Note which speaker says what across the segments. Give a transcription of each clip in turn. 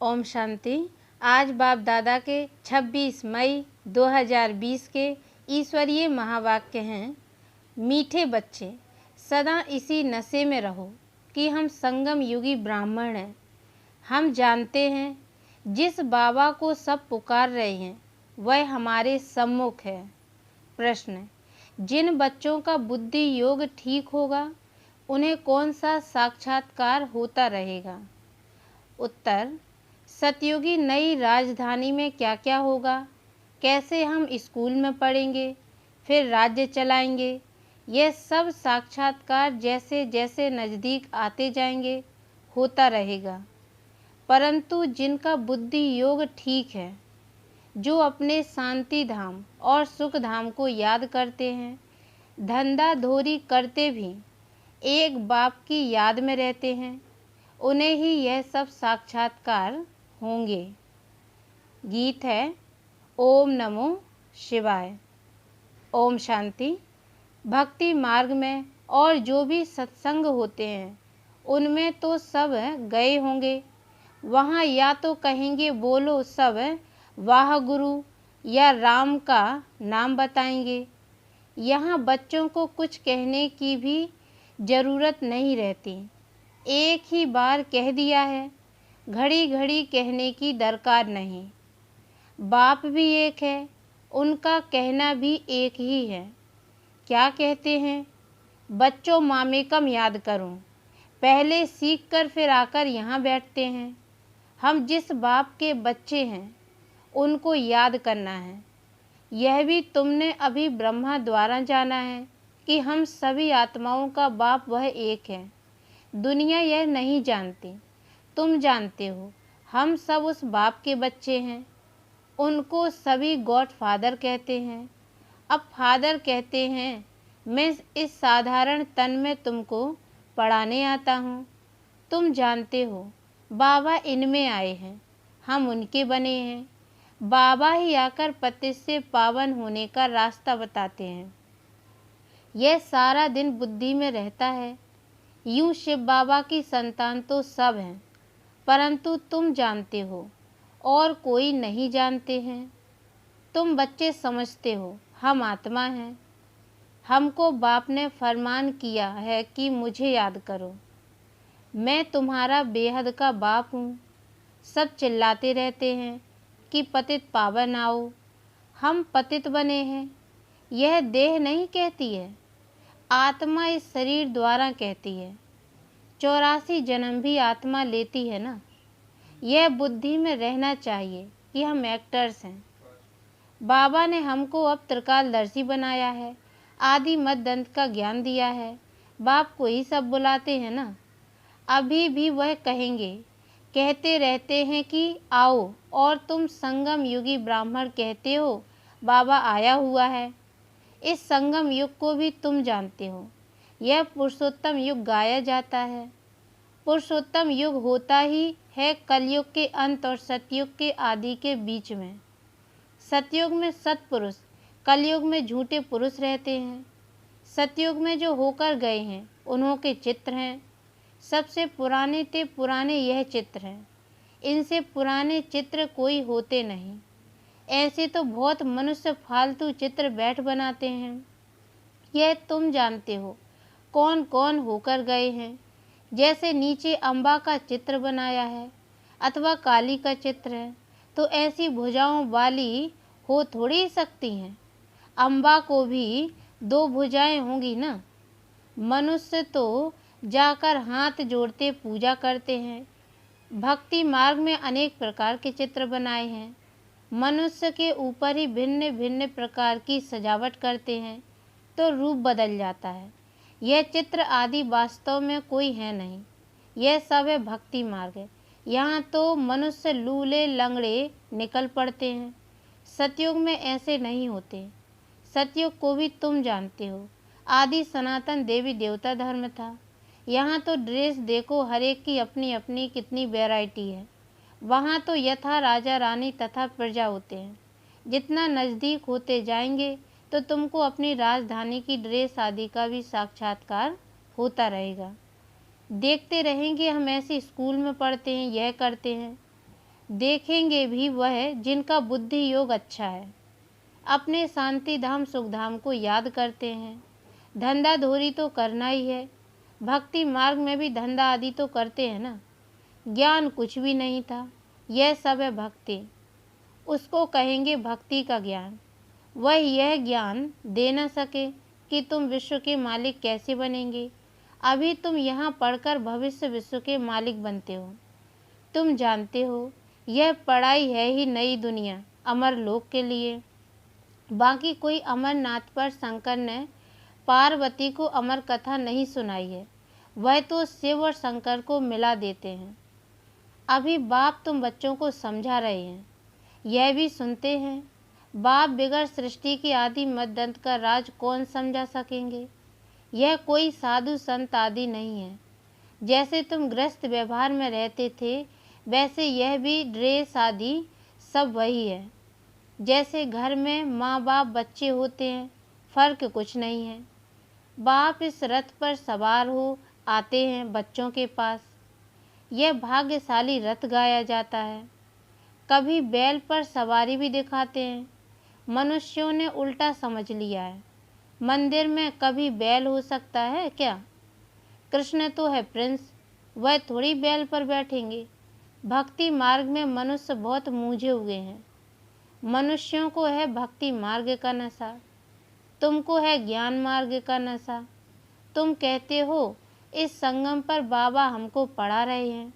Speaker 1: ओम शांति। आज बाप दादा के 26 मई 2020 के ईश्वरीय महावाक्य हैं। मीठे बच्चे, सदा इसी नशे में रहो कि हम संगम युगी ब्राह्मण हैं। हम जानते हैं जिस बाबा को सब पुकार रहे हैं वह हमारे सम्मुख है। प्रश्न: जिन बच्चों का बुद्धि योग ठीक होगा उन्हें कौन सा साक्षात्कार होता रहेगा? उत्तर: सतयुगी नई राजधानी में क्या क्या होगा, कैसे हम स्कूल में पढ़ेंगे, फिर राज्य चलाएंगे, यह सब साक्षात्कार जैसे जैसे नज़दीक आते जाएंगे होता रहेगा। परंतु जिनका बुद्धि योग ठीक है, जो अपने शांति धाम और सुख धाम को याद करते हैं, धंधा धोरी करते भी एक बाप की याद में रहते हैं, उन्हें ही यह सब साक्षात्कार होंगे। गीत है ओम नमो शिवाय। ओम शांति। भक्ति मार्ग में और जो भी सत्संग होते हैं उनमें तो सब गए होंगे। वहाँ या तो कहेंगे बोलो सब वाह गुरु, या राम का नाम बताएंगे। यहाँ बच्चों को कुछ कहने की भी ज़रूरत नहीं रहती, एक ही बार कह दिया है, घड़ी घड़ी कहने की दरकार नहीं। बाप भी एक है, उनका कहना भी एक ही है। क्या कहते हैं? बच्चों मामेकम याद करो। पहले सीख कर फिर आकर यहाँ बैठते हैं। हम जिस बाप के बच्चे हैं उनको याद करना है। यह भी तुमने अभी ब्रह्मा द्वारा जाना है कि हम सभी आत्माओं का बाप वह एक है। दुनिया यह नहीं जानती, तुम जानते हो। हम सब उस बाप के बच्चे हैं। उनको सभी गॉड फादर कहते हैं। अब फादर कहते हैं मैं इस साधारण तन में तुमको पढ़ाने आता हूँ। तुम जानते हो बाबा इनमें आए हैं, हम उनके बने हैं। बाबा ही आकर पतित से पावन होने का रास्ता बताते हैं। यह सारा दिन बुद्धि में रहता है। यूं शिव बाबा की संतान तो सब हैं, परंतु तुम जानते हो और कोई नहीं जानते हैं। तुम बच्चे समझते हो हम आत्मा हैं। हमको बाप ने फरमान किया है कि मुझे याद करो। मैं तुम्हारा बेहद का बाप हूँ। सब चिल्लाते रहते हैं कि पतित पावन आओ। हम पतित बने हैं, यह देह नहीं कहती है, आत्मा इस शरीर द्वारा कहती है। 84 जन्म भी आत्मा लेती है ना। यह बुद्धि में रहना चाहिए कि हम एक्टर्स हैं। बाबा ने हमको अब त्रिकालदर्शी बनाया है, आदि मध्य अंत का ज्ञान दिया है। बाप को ही सब बुलाते हैं ना। अभी भी वह कहेंगे, कहते रहते हैं कि आओ, और तुम संगम युगी ब्राह्मण कहते हो बाबा आया हुआ है। इस संगम युग को भी तुम जानते हो। यह पुरुषोत्तम युग गाया जाता है। पुरुषोत्तम युग होता ही है कलयुग के अंत और सतयुग के आदि के बीच में। सतयुग में सत्पुरुष, कलयुग में झूठे पुरुष रहते हैं। सतयुग में जो होकर गए हैं उन्हों के चित्र हैं। सबसे पुराने ते पुराने यह चित्र हैं। इनसे पुराने चित्र कोई होते नहीं। ऐसे तो बहुत मनुष्य फालतू चित्र बैठ बनाते हैं। यह तुम जानते हो कौन कौन होकर गए हैं। जैसे नीचे अम्बा का चित्र बनाया है अथवा काली का चित्र है, तो ऐसी भुजाओं वाली हो थोड़ी सकती हैं। अम्बा को भी 2 भुजाएं होंगी ना। मनुष्य तो जाकर हाथ जोड़ते पूजा करते हैं। भक्ति मार्ग में अनेक प्रकार के चित्र बनाए हैं। मनुष्य के ऊपर ही भिन्न भिन्न प्रकार की सजावट करते हैं तो रूप बदल जाता है। यह चित्र आदि वास्तव में कोई है नहीं। यह सब है भक्ति मार्ग है। यहाँ तो मनुष्य लूले लंगड़े निकल पड़ते हैं। सतयुग में ऐसे नहीं होते। सतयुग को भी तुम जानते हो। आदि सनातन देवी देवता धर्म था। यहाँ तो ड्रेस देखो, हर एक की अपनी अपनी कितनी वैरायटी है। वहाँ तो यथा राजा रानी तथा प्रजा होते हैं। जितना नज़दीक होते जाएंगे तो तुमको अपनी राजधानी की ड्रेस आदि का भी साक्षात्कार होता रहेगा। देखते रहेंगे हम ऐसे स्कूल में पढ़ते हैं, यह करते हैं। देखेंगे भी वह जिनका बुद्धि योग अच्छा है, अपने शांति धाम सुख धाम को याद करते हैं। धंधा धोरी तो करना ही है, भक्ति मार्ग में भी धंधा आदि तो करते हैं ना। ज्ञान कुछ भी नहीं था, यह सब है भक्ति, उसको कहेंगे भक्ति का ज्ञान। वह यह ज्ञान दे न सके कि तुम विश्व के मालिक कैसे बनेंगे। अभी तुम यहाँ पढ़कर भविष्य विश्व के मालिक बनते हो। तुम जानते हो यह पढ़ाई है ही नई दुनिया अमर लोक के लिए। बाकी कोई अमरनाथ पर शंकर ने पार्वती को अमर कथा नहीं सुनाई है, वह तो शिव और शंकर को मिला देते हैं। अभी बाप तुम बच्चों को समझा रहे हैं, यह भी सुनते हैं। बाप बिगड़ सृष्टि के आदि मध्य अंत का राज कौन समझा सकेंगे। यह कोई साधु संत आदि नहीं है। जैसे तुम गृहस्थ व्यवहार में रहते थे, वैसे यह भी ड्रेस आदि सब वही है। जैसे घर में माँ बाप बच्चे होते हैं, फर्क कुछ नहीं है। बाप इस रथ पर सवार हो आते हैं बच्चों के पास। यह भाग्यशाली रथ गाया जाता है। कभी बैल पर सवारी भी दिखाते हैं। मनुष्यों ने उल्टा समझ लिया है। मंदिर में कभी बैल हो सकता है क्या? कृष्ण तो है प्रिंस, वह थोड़ी बैल पर बैठेंगे। भक्ति मार्ग में मनुष्य बहुत मूझे हुए हैं। मनुष्यों को है भक्ति मार्ग का नशा, तुमको है ज्ञान मार्ग का नशा। तुम कहते हो इस संगम पर बाबा हमको पढ़ा रहे हैं।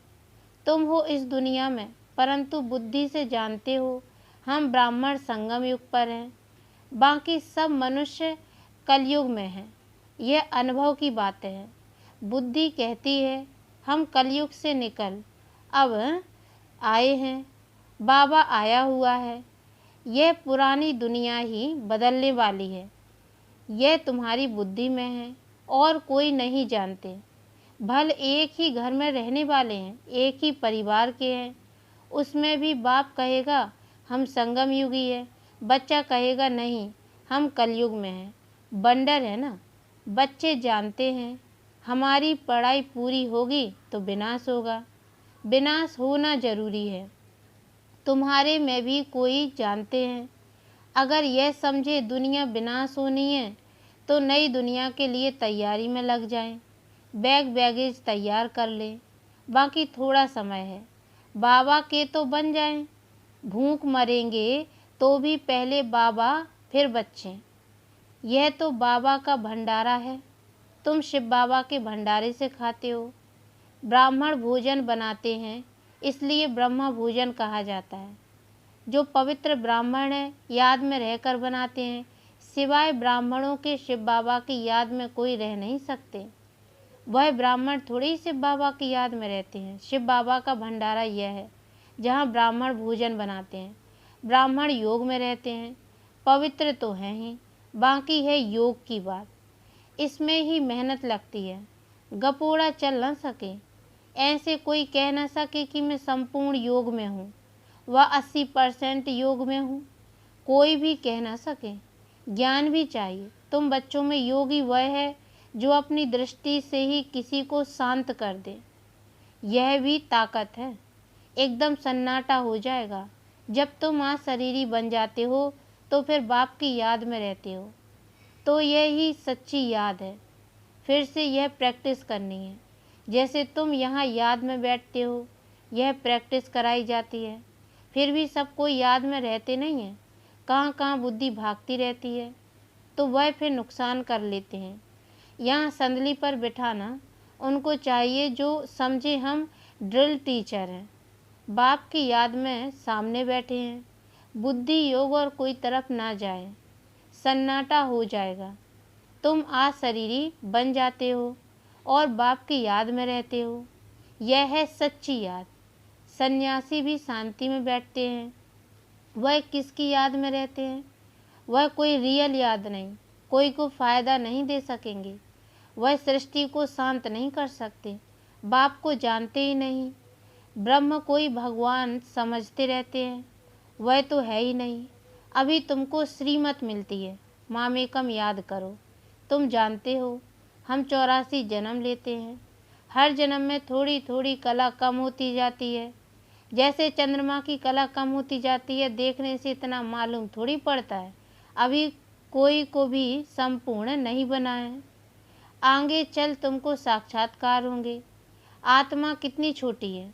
Speaker 1: तुम हो इस दुनिया में, परंतु बुद्धि से जानते हो हम ब्राह्मण संगम युग पर हैं, बाकी सब मनुष्य कलयुग में हैं। यह अनुभव की बातें हैं। बुद्धि कहती है हम कलयुग से निकल अब आए हैं, बाबा आया हुआ है। यह पुरानी दुनिया ही बदलने वाली है। यह तुम्हारी बुद्धि में है और कोई नहीं जानते। भल एक ही घर में रहने वाले हैं, एक ही परिवार के हैं, उसमें भी बाप कहेगा हम संगम युगी है, बच्चा कहेगा नहीं हम कलयुग में हैं। बंडर है ना। बच्चे जानते हैं हमारी पढ़ाई पूरी होगी तो विनाश होगा, विनाश होना जरूरी है। तुम्हारे में भी कोई जानते हैं, अगर यह समझे दुनिया विनाश होनी है तो नई दुनिया के लिए तैयारी में लग जाएं। बैग बैगेज तैयार कर लें, बाकी थोड़ा समय है। बाबा के तो बन जाएं। भूख मरेंगे तो भी पहले बाबा फिर बच्चे। यह तो बाबा का भंडारा है, तुम शिव बाबा के भंडारे से खाते हो। ब्राह्मण भोजन बनाते हैं, इसलिए ब्रह्मा भोजन कहा जाता है। जो पवित्र ब्राह्मण हैं याद में रहकर बनाते हैं, सिवाय ब्राह्मणों के शिव बाबा की याद में कोई रह नहीं सकते। वह ब्राह्मण थोड़ी ही शिव बाबा की याद में रहते हैं। शिव बाबा का भंडारा यह है जहाँ ब्राह्मण भोजन बनाते हैं। ब्राह्मण योग में रहते हैं, पवित्र तो हैं ही, बाकी है योग की बात। इसमें ही मेहनत लगती है। गपोड़ा चल न सके, ऐसे कोई कह न सके कि मैं संपूर्ण योग में हूँ, वह 80% योग में हूँ, कोई भी कह न सके। ज्ञान भी चाहिए। तुम बच्चों में योगी वह है जो अपनी दृष्टि से ही किसी को शांत कर दे। यह भी ताकत है। एकदम सन्नाटा हो जाएगा। जब तुम शरीरी बन जाते हो तो फिर बाप की याद में रहते हो, तो यही सच्ची याद है। फिर से यह प्रैक्टिस करनी है। जैसे तुम यहाँ याद में बैठते हो, यह प्रैक्टिस कराई जाती है। फिर भी सब कोई याद में रहते नहीं हैं, कहाँ कहाँ बुद्धि भागती रहती है, तो वह फिर नुकसान कर लेते हैं। यहाँ संदली पर बिठाना उनको चाहिए जो समझे हम ड्रिल टीचर हैं, बाप की याद में सामने बैठे हैं। बुद्धि योग और कोई तरफ ना जाए, सन्नाटा हो जाएगा। तुम शरीरी बन जाते हो और बाप की याद में रहते हो। यह है सच्ची याद। सन्यासी भी शांति में बैठते हैं। वह किसकी याद में रहते हैं? वह कोई रियल याद नहीं, कोई को फायदा नहीं दे सकेंगे। वह सृष्टि को शांत नहीं कर सकते, बाप को जानते ही नहीं। ब्रह्म कोई भगवान समझते रहते हैं, वह तो है ही नहीं। अभी तुमको श्रीमत मिलती है, मामेकम याद करो। तुम जानते हो हम 84 जन्म लेते हैं, हर जन्म में थोड़ी थोड़ी कला कम होती जाती है। जैसे चंद्रमा की कला कम होती जाती है, देखने से इतना मालूम थोड़ी पड़ता है अभी कोई को भी संपूर्ण नहीं बना है। आगे चल तुमको साक्षात्कार होंगे। आत्मा कितनी छोटी है,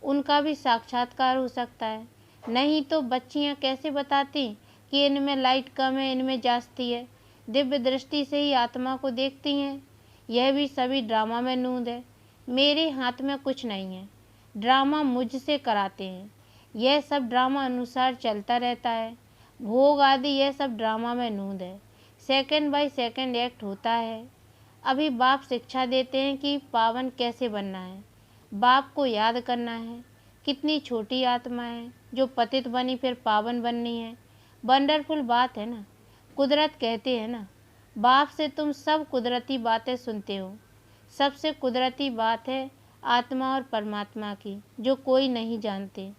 Speaker 1: उनका भी साक्षात्कार हो सकता है। नहीं तो बच्चियां कैसे बताती कि इनमें लाइट कम है, इनमें जास्ती है। दिव्य दृष्टि से ही आत्मा को देखती हैं। यह भी सभी ड्रामा में नूंद है। मेरे हाथ में कुछ नहीं है, ड्रामा मुझसे कराते हैं। यह सब ड्रामा अनुसार चलता रहता है। भोग आदि यह सब ड्रामा में नूंद है। सेकंड बाय सेकंड एक्ट होता है। अभी बाप शिक्षा देते हैं कि पावन कैसे बनना है। बाप को याद करना है। कितनी छोटी आत्मा है जो पतित बनी फिर पावन बननी है। वंडरफुल बात है ना। कुदरत कहते हैं ना, बाप से तुम सब कुदरती बातें सुनते हो। सबसे कुदरती बात है आत्मा और परमात्मा की, जो कोई नहीं जानते।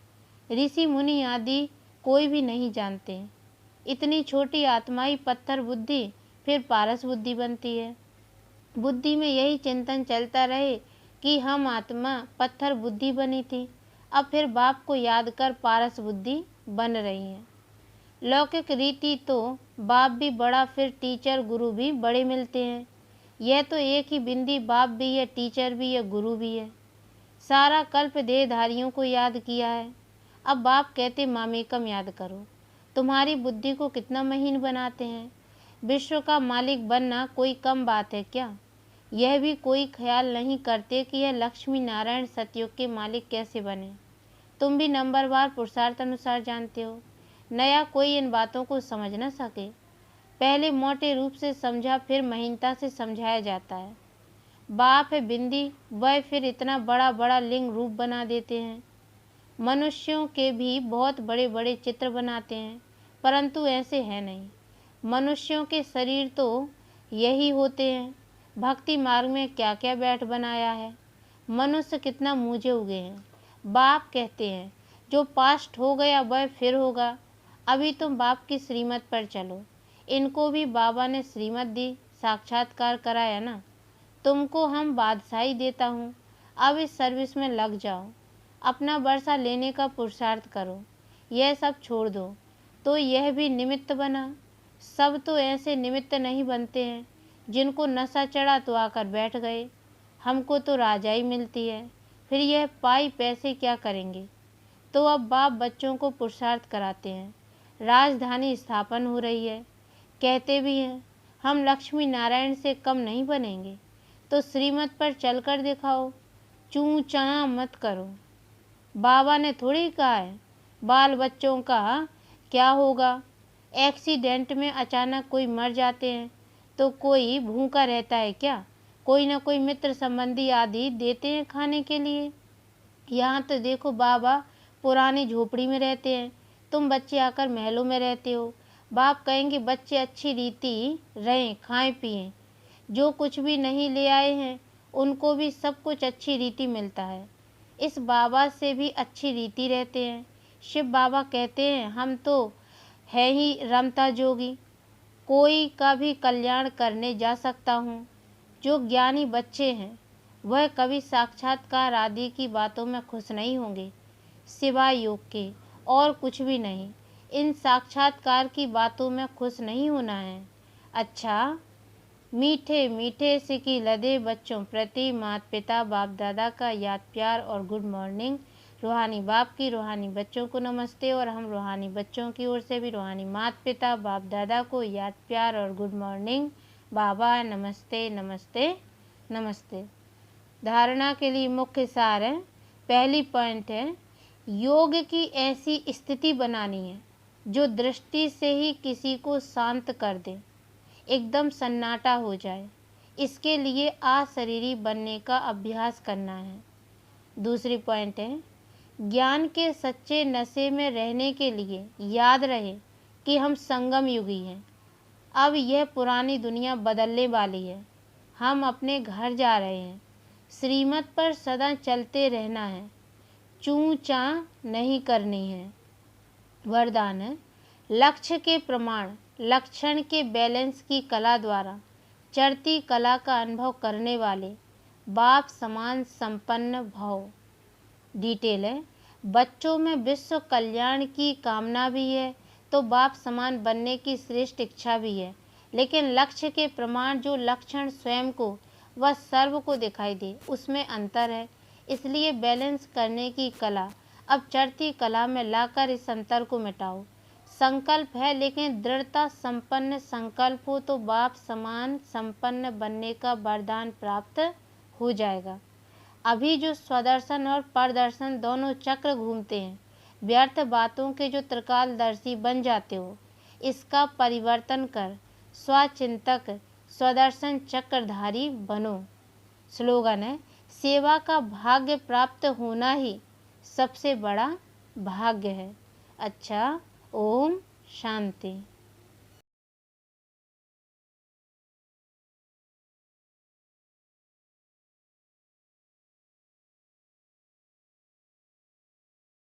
Speaker 1: ऋषि मुनि आदि कोई भी नहीं जानते। इतनी छोटी आत्मा ही पत्थर बुद्धि फिर पारस बुद्धि बनती है। बुद्धि में यही चिंतन चलता रहे कि हम आत्मा पत्थर बुद्धि बनी थी, अब फिर बाप को याद कर पारस बुद्धि बन रही है। लौकिक रीति तो बाप भी बड़ा फिर टीचर गुरु भी बड़े मिलते हैं। यह तो एक ही बिंदी बाप भी है, टीचर भी है, गुरु भी है। सारा कल्प देहधारियों को याद किया है। अब बाप कहते मामेकम याद करो। तुम्हारी बुद्धि को कितना महीन बनाते हैं। विश्व का मालिक बनना कोई कम बात है क्या? यह भी कोई ख्याल नहीं करते कि यह लक्ष्मी नारायण सतयुग के मालिक कैसे बने। तुम भी नंबरवार पुरुषार्थ अनुसार जानते हो। नया कोई इन बातों को समझ न सके। पहले मोटे रूप से समझा, फिर महीनता से समझाया जाता है। बाप है बिंदी, वह फिर इतना बड़ा बड़ा लिंग रूप बना देते हैं। मनुष्यों के भी बहुत बड़े बड़े चित्र बनाते हैं, परंतु ऐसे है नहीं। मनुष्यों के शरीर तो यही होते हैं। भक्ति मार्ग में क्या क्या बैठ बनाया है। मनुष्य कितना मूझे हुए हैं। बाप कहते हैं जो पास्ट हो गया वह फिर होगा। अभी तुम बाप की श्रीमत पर चलो। इनको भी बाबा ने श्रीमत दी, साक्षात्कार कराया ना। तुमको हम बादशाही देता हूँ, अब इस सर्विस में लग जाओ। अपना वर्षा लेने का पुरुषार्थ करो। यह सब छोड़ दो। तो यह भी निमित्त बना। सब तो ऐसे निमित्त नहीं बनते हैं जिनको नशा चढ़ा तो आकर बैठ गए। हमको तो राजाई मिलती है, फिर यह पाई पैसे क्या करेंगे। तो अब बाप बच्चों को पुरुषार्थ कराते हैं। राजधानी स्थापन हो रही है। कहते भी हैं हम लक्ष्मी नारायण से कम नहीं बनेंगे। तो श्रीमत पर चलकर दिखाओ, चूं चां मत करो। बाबा ने थोड़ी कहा है बाल बच्चों का क्या होगा। एक्सीडेंट में अचानक कोई मर जाते हैं तो कोई भूखा रहता है क्या? कोई न कोई मित्र संबंधी आदि देते हैं खाने के लिए। यहाँ तो देखो बाबा पुरानी झोपड़ी में रहते हैं, तुम बच्चे आकर महलों में रहते हो। बाप कहेंगे बच्चे अच्छी रीति रहें, खाएं पिएं। जो कुछ भी नहीं ले आए हैं उनको भी सब कुछ अच्छी रीति मिलता है। इस बाबा से भी अच्छी रीति रहते हैं। शिव बाबा कहते हैं हम तो है ही रमता जोगी, कोई का भी कल्याण करने जा सकता हूँ। जो ज्ञानी बच्चे हैं वह कभी साक्षात्कार आदि की बातों में खुश नहीं होंगे, सिवाय योग के और कुछ भी नहीं। इन साक्षात्कार की बातों में खुश नहीं होना है। अच्छा, मीठे मीठे सिकी लदे बच्चों प्रति माता पिता बाप दादा का याद प्यार और गुड मॉर्निंग। रूहानी बाप की रूहानी बच्चों को नमस्ते, और हम रूहानी बच्चों की ओर से भी रूहानी माता पिता बाप दादा को याद प्यार और गुड मॉर्निंग। बाबा नमस्ते नमस्ते नमस्ते। धारणा के लिए मुख्य सार है। पहली पॉइंट है योग की ऐसी स्थिति बनानी है जो दृष्टि से ही किसी को शांत कर दे, एकदम सन्नाटा हो जाए। इसके लिए अशरीरी बनने का अभ्यास करना है। दूसरी पॉइंट है ज्ञान के सच्चे नशे में रहने के लिए याद रहे कि हम संगम युगी हैं। अब यह पुरानी दुनिया बदलने वाली है। हम अपने घर जा रहे हैं। श्रीमत पर सदा चलते रहना है, चूं चां नहीं करनी है। वरदान है लक्ष्य के प्रमाण लक्षण के बैलेंस की कला द्वारा चढ़ती कला का अनुभव करने वाले बाप समान संपन्न भव। डिटेल है बच्चों में विश्व कल्याण की कामना भी है तो बाप समान बनने की श्रेष्ठ इच्छा भी है, लेकिन लक्ष्य के प्रमाण जो लक्षण स्वयं को व सर्व को दिखाई दे उसमें अंतर है। इसलिए बैलेंस करने की कला अब चढ़ती कला में लाकर इस अंतर को मिटाओ। संकल्प है, लेकिन दृढ़ता संपन्न संकल्प हो तो बाप समान संपन्न बनने का वरदान प्राप्त हो जाएगा। अभी जो स्वदर्शन और परदर्शन दोनों चक्र घूमते हैं, व्यर्थ बातों के जो त्रिकालदर्शी बन जाते हो, इसका परिवर्तन कर स्वचिंतक स्वदर्शन चक्रधारी बनो। स्लोगन है, सेवा का भाग्य प्राप्त होना ही सबसे बड़ा भाग्य है। अच्छा, ओम शांति।